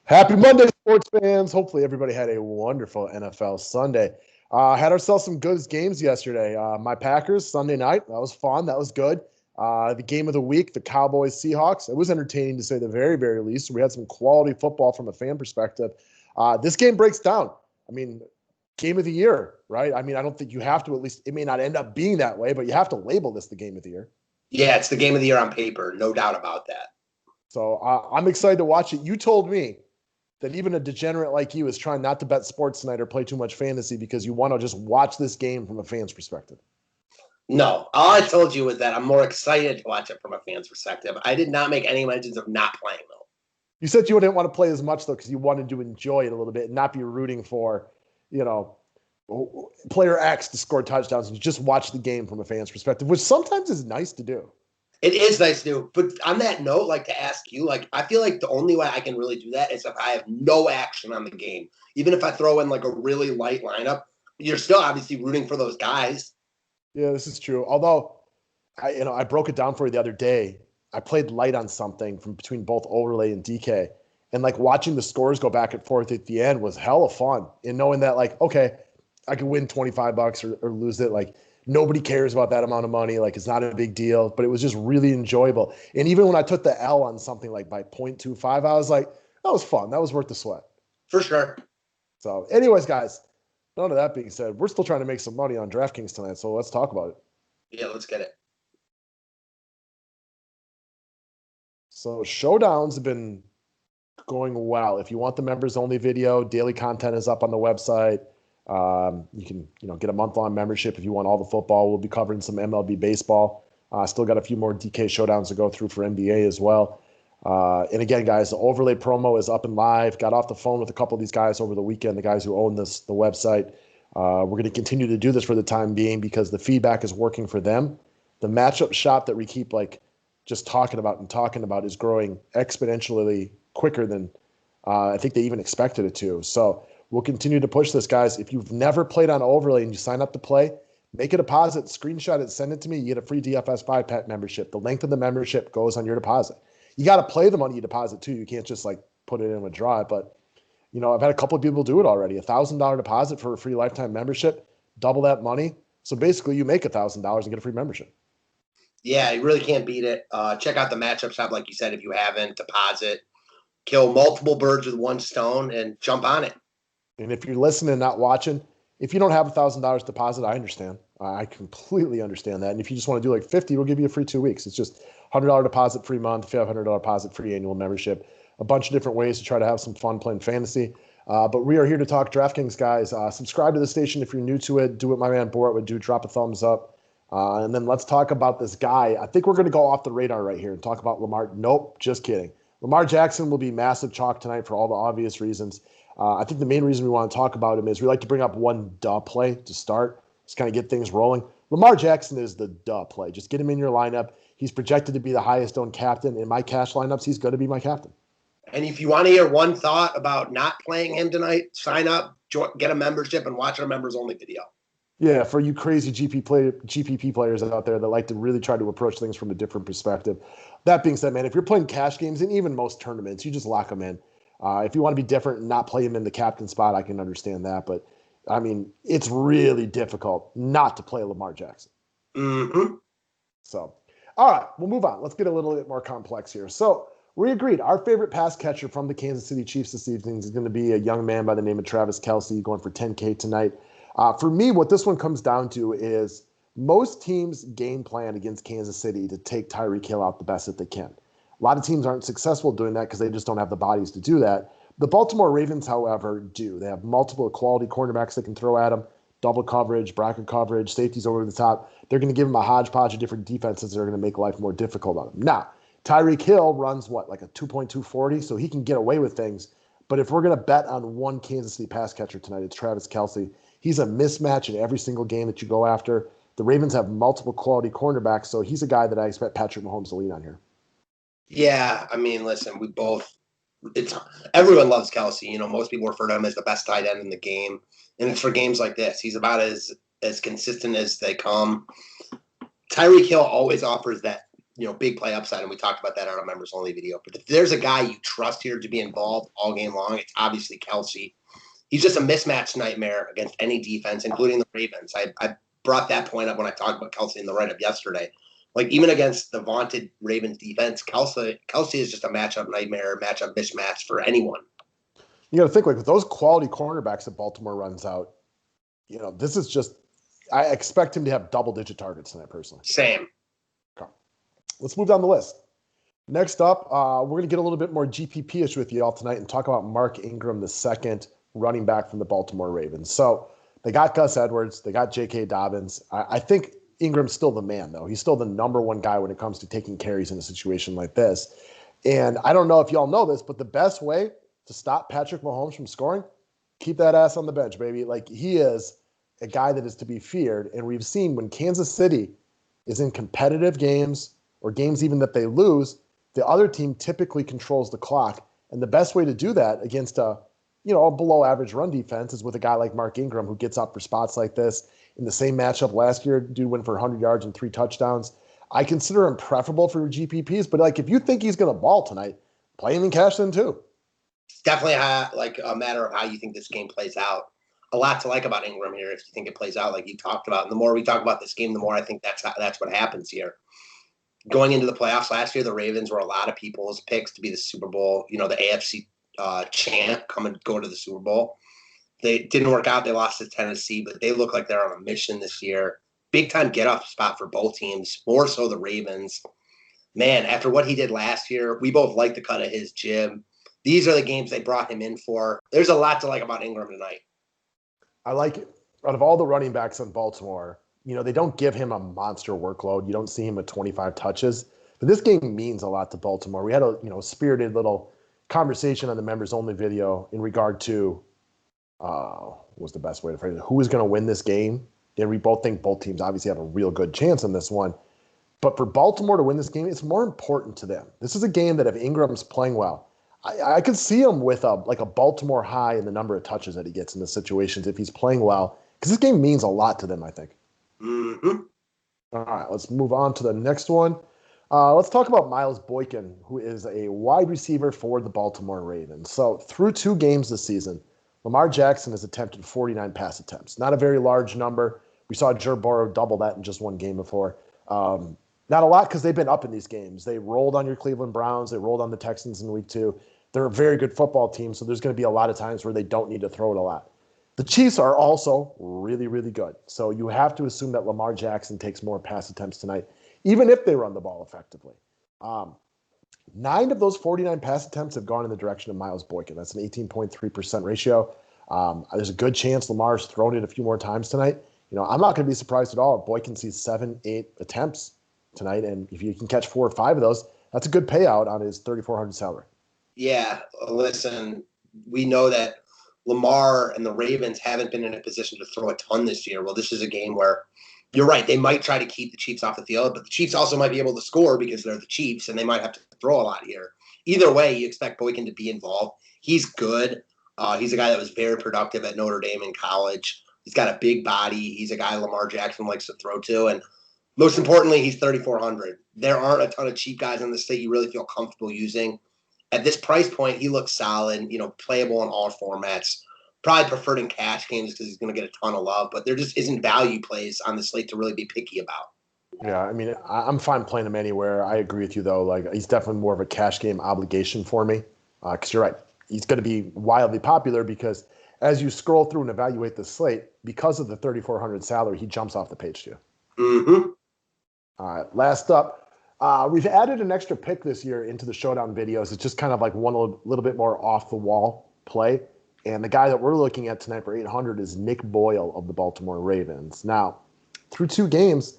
Happy Monday, sports fans. Hopefully, everybody had a wonderful NFL Sunday. Had ourselves some good games yesterday. My Packers, Sunday night. That was fun. That was good. The game of the week, the Cowboys Seahawks. It was entertaining to say the very, very least. We had some quality football from a fan perspective. This game breaks down. I mean, game of the year, right? I mean, I don't think you have to, at least it may not end up being that way, but you have to label this the game of the year. Yeah, it's the game of the year on paper. No doubt about that. So I'm excited to watch it. You told me that even a degenerate like you is trying not to bet sports tonight or play too much fantasy because you want to just watch this game from a fan's perspective. No, all I told you was that I'm more excited to watch it from a fan's perspective. I did not make any mentions of not playing, though. You said you didn't want to play as much, though, because you wanted to enjoy it a little bit and not be rooting for, player X to score touchdowns and just watch the game from a fan's perspective, which sometimes is nice to do. It is nice to do. But on that note, to ask you, I feel like the only way I can really do that is if I have no action on the game. Even if I throw in, a really light lineup, you're still obviously rooting for those guys. Yeah, this is true. Although, I broke it down for you the other day. I played light on something from between both Overlay and DK. And, watching the scores go back and forth at the end was hella fun. And knowing that, okay, I could win $25 or lose it, nobody cares about that amount of money. It's not a big deal, but it was just really enjoyable. And even when I took the L on something by 0.25, I was like, that was fun. That was worth the sweat. For sure. So anyways, guys, none of that being said, we're still trying to make some money on Draftkings tonight. So let's talk about it. Yeah, let's get it. So Showdowns have been going well. If you want the members only video, daily content is up on the website. You can, get a month-long membership if you want all the football. We'll be covering some MLB baseball. Still got a few more DK showdowns to go through for NBA as well. And again, guys, the Overlay promo is up and live. Got off the phone with a couple of these guys over the weekend, the guys who own the website. We're going to continue to do this for the time being because the feedback is working for them. The matchup shop that we keep just talking about is growing exponentially quicker than I think they even expected it to. So we'll continue to push this, guys. If you've never played on Overlay and you sign up to play, make a deposit, screenshot it, send it to me. You get a free DFS 5-pack membership. The length of the membership goes on your deposit. You got to play the money you deposit, too. You can't just, put it in and draw it. But, I've had a couple of people do it already. $1,000 deposit for a free lifetime membership, double that money. So basically, you make $1,000 and get a free membership. Yeah, you really can't beat it. Check out the matchup shop, like you said, if you haven't. Deposit. Kill multiple birds with one stone and jump on it. And if you're listening and not watching, if you don't have $1,000 deposit, I understand. I completely understand that. And if you just want to do 50, we'll give you a free 2 weeks. It's just $100 deposit free month, $500 deposit free annual membership. A bunch of different ways to try to have some fun playing fantasy. But we are here to talk DraftKings, guys. Subscribe to the station if you're new to it. Do what my man Borat would do. Drop a thumbs up. And then let's talk about this guy. I think we're going to go off the radar right here and talk about Lamar. Nope, just kidding. Lamar Jackson will be massive chalk tonight for all the obvious reasons. I think the main reason we want to talk about him is we like to bring up one duh play to start, just kind of get things rolling. Lamar Jackson is the duh play. Just get him in your lineup. He's projected to be the highest owned captain. In my cash lineups, he's going to be my captain. And if you want to hear one thought about not playing him tonight, sign up, get a membership, and watch our members only video. Yeah, for you crazy GPP players out there that like to really try to approach things from a different perspective. That being said, man, if you're playing cash games and even most tournaments, you just lock them in. If you want to be different and not play him in the captain spot, I can understand that. But, I mean, it's really difficult not to play Lamar Jackson. Mm-hmm. So, all right, we'll move on. Let's get a little bit more complex here. So, we agreed. Our favorite pass catcher from the Kansas City Chiefs this evening is going to be a young man by the name of Travis Kelce going for $10K tonight. For me, what this one comes down to is most teams game plan against Kansas City to take Tyreek Hill out the best that they can. A lot of teams aren't successful doing that because they just don't have the bodies to do that. The Baltimore Ravens, however, do. They have multiple quality cornerbacks they can throw at them, double coverage, bracket coverage, safeties over the top. They're going to give them a hodgepodge of different defenses that are going to make life more difficult on them. Now, Tyreek Hill runs, a 2.240, so he can get away with things. But if we're going to bet on one Kansas City pass catcher tonight, it's Travis Kelce. He's a mismatch in every single game that you go after. The Ravens have multiple quality cornerbacks, so he's a guy that I expect Patrick Mahomes to lean on here. Yeah, I mean, listen, everyone loves Kelce. Most people refer to him as the best tight end in the game, and it's for games like this. He's about as consistent as they come. Tyreek Hill always offers that big play upside, and we talked about that on a members only video. But if there's a guy you trust here to be involved all game long, it's obviously Kelce. He's just a mismatch nightmare against any defense, including the Ravens. I brought that point up when I talked about Kelce in the write-up yesterday. Like, even against the vaunted Ravens defense, Kelce is just a matchup nightmare, matchup mismatch for anyone. You got to think, like, with those quality cornerbacks that Baltimore runs out, this is just – I expect him to have double-digit targets tonight, personally. Same. Okay. Let's move down the list. Next up, we're going to get a little bit more GPP-ish with you all tonight and talk about Mark Ingram, the second running back from the Baltimore Ravens. So they got Gus Edwards. They got J.K. Dobbins. I think Ingram's still the man, though. He's still the number one guy when it comes to taking carries in a situation like this. And I don't know if y'all know this, but the best way to stop Patrick Mahomes from scoring, keep that ass on the bench, baby. Like, he is a guy that is to be feared. And we've seen when Kansas City is in competitive games or games even that they lose, the other team typically controls the clock. And the best way to do that against a below average run defense is with a guy like Mark Ingram, who gets up for spots like this. In the same matchup last year, dude went for 100 yards and 3 touchdowns. I consider him preferable for GPPs, but like, if you think he's going to ball tonight, play him in cash then too. It's definitely a matter of how you think this game plays out. A lot to like about Ingram here if you think it plays out like you talked about. And the more we talk about this game, the more I think that's what happens here. Going into the playoffs last year, the Ravens were a lot of people's picks to be the Super Bowl, the AFC champ, go to the Super Bowl. They didn't work out. They lost to Tennessee, but they look like they're on a mission this year. Big time get up spot for both teams, more so the Ravens. Man, after what he did last year, we both like the cut of his jib. These are the games they brought him in for. There's a lot to like about Ingram tonight. I like it. Out of all the running backs in Baltimore, they don't give him a monster workload. You don't see him with 25 touches. But this game means a lot to Baltimore. We had a spirited little conversation on the members only video in regard to what was the best way to phrase it? Who is going to win this game? And we both think both teams obviously have a real good chance in this one. But for Baltimore to win this game, it's more important to them. This is a game that if Ingram's playing well, I could see him with a Baltimore high in the number of touches that he gets in the situations if he's playing well, because this game means a lot to them, I think. Mm-hmm. All right, let's move on to the next one. Let's talk about Miles Boykin, who is a wide receiver for the Baltimore Ravens. So through 2 games this season, Lamar Jackson has attempted 49 pass attempts. Not a very large number. We saw Joe Burrow double that in just 1 game before. Not a lot because they've been up in these games. They rolled on your Cleveland Browns. They rolled on the Texans in week 2. They're a very good football team, so there's going to be a lot of times where they don't need to throw it a lot. The Chiefs are also really, really good. So you have to assume that Lamar Jackson takes more pass attempts tonight, even if they run the ball effectively. 9 of those 49 pass attempts have gone in the direction of Miles Boykin. That's an 18.3% ratio. There's a good chance Lamar's thrown it a few more times tonight. I'm not going to be surprised at all if Boykin sees 7, 8 attempts tonight. And if you can catch 4 or 5 of those, that's a good payout on his $3,400 salary. Yeah, listen, we know that Lamar and the Ravens haven't been in a position to throw a ton this year. Well, this is a game where you're right. They might try to keep the Chiefs off the field, but the Chiefs also might be able to score because they're the Chiefs, and they might have to throw a lot here. Either way, you expect Boykin to be involved. He's good. He's a guy that was very productive at Notre Dame in college. He's got a big body. He's a guy Lamar Jackson likes to throw to. And most importantly, he's 3,400. There aren't a ton of cheap guys in the state you really feel comfortable using. At this price point, he looks solid, playable in all formats. Probably preferred in cash games because he's going to get a ton of love, but there just isn't value plays on the slate to really be picky about. Yeah, I mean, I'm fine playing him anywhere. I agree with you, though. Like, he's definitely more of a cash game obligation for me because you're right. He's going to be wildly popular because as you scroll through and evaluate the slate, because of the $3,400 salary, he jumps off the page to you. Mm-hmm. All right, last up. We've added an extra pick this year into the Showdown videos. It's just kind of like one little bit more off-the-wall play. And the guy that we're looking at tonight for 800 is Nick Boyle of the Baltimore Ravens. Now, through 2 games,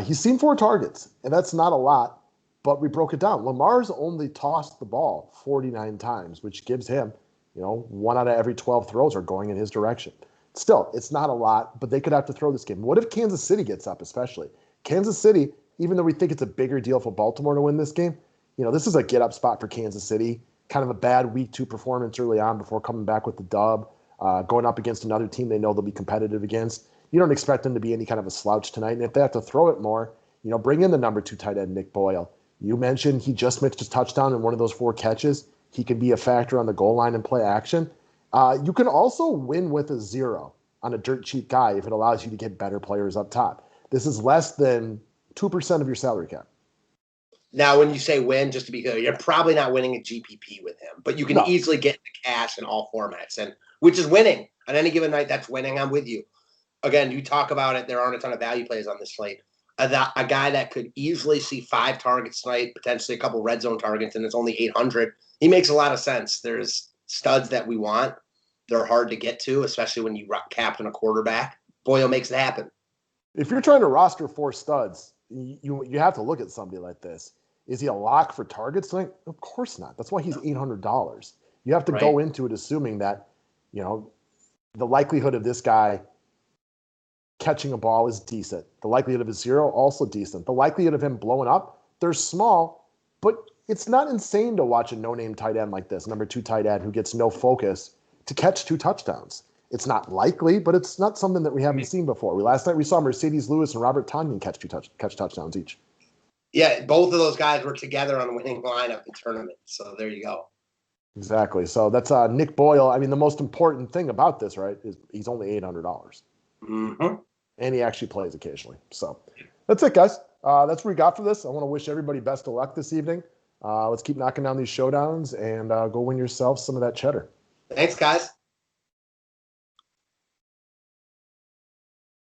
he's seen 4 targets, and that's not a lot, but we broke it down. Lamar's only tossed the ball 49 times, which gives him, 1 out of every 12 throws are going in his direction. Still, it's not a lot, but they could have to throw this game. What if Kansas City gets up, especially? Kansas City, even though we think it's a bigger deal for Baltimore to win this game, this is a get-up spot for Kansas City. Kind of a bad week 2 performance early on before coming back with the dub, going up against another team they know they'll be competitive against. You don't expect them to be any kind of a slouch tonight. And if they have to throw it more, bring in the number 2 tight end, Nick Boyle. You mentioned he just missed a touchdown in one of those 4 catches. He can be a factor on the goal line and play action. You can also win with a 0 on a dirt cheap guy if it allows you to get better players up top. This is less than 2% of your salary cap. Now, when you say win, just to be clear, you're probably not winning a GPP with him, but you can easily get the cash in all formats, and which is winning. On any given night, that's winning. I'm with you. Again, you talk about it. There aren't a ton of value plays on this slate. A guy that could easily see 5 targets tonight, potentially a couple red zone targets, and it's only 800. He makes a lot of sense. There's studs that we want. They're hard to get to, especially when you captain a quarterback. Boyle makes it happen. If you're trying to roster 4 studs, you have to look at somebody like this. Is he a lock for targets tonight? Of course not. That's why he's $800. You have to go into it assuming that, the likelihood of this guy catching a ball is decent. The likelihood of a 0 also decent. The likelihood of him blowing up, they're small, but it's not insane to watch a no-name tight end like this, number 2 tight end who gets no focus, to catch 2 touchdowns. It's not likely, but it's not something that we haven't seen before. Last night we saw Mercedes Lewis and Robert Tonyan catch touchdowns each. Yeah, both of those guys were together on the winning lineup in tournaments. So there you go. Exactly. So that's Nick Boyle. I mean, the most important thing about this, right, is he's only $800. Mm-hmm. And he actually plays occasionally. So that's it, guys. That's what we got for this. I want to wish everybody best of luck this evening. Let's keep knocking down these showdowns and go win yourself some of that cheddar. Thanks, guys.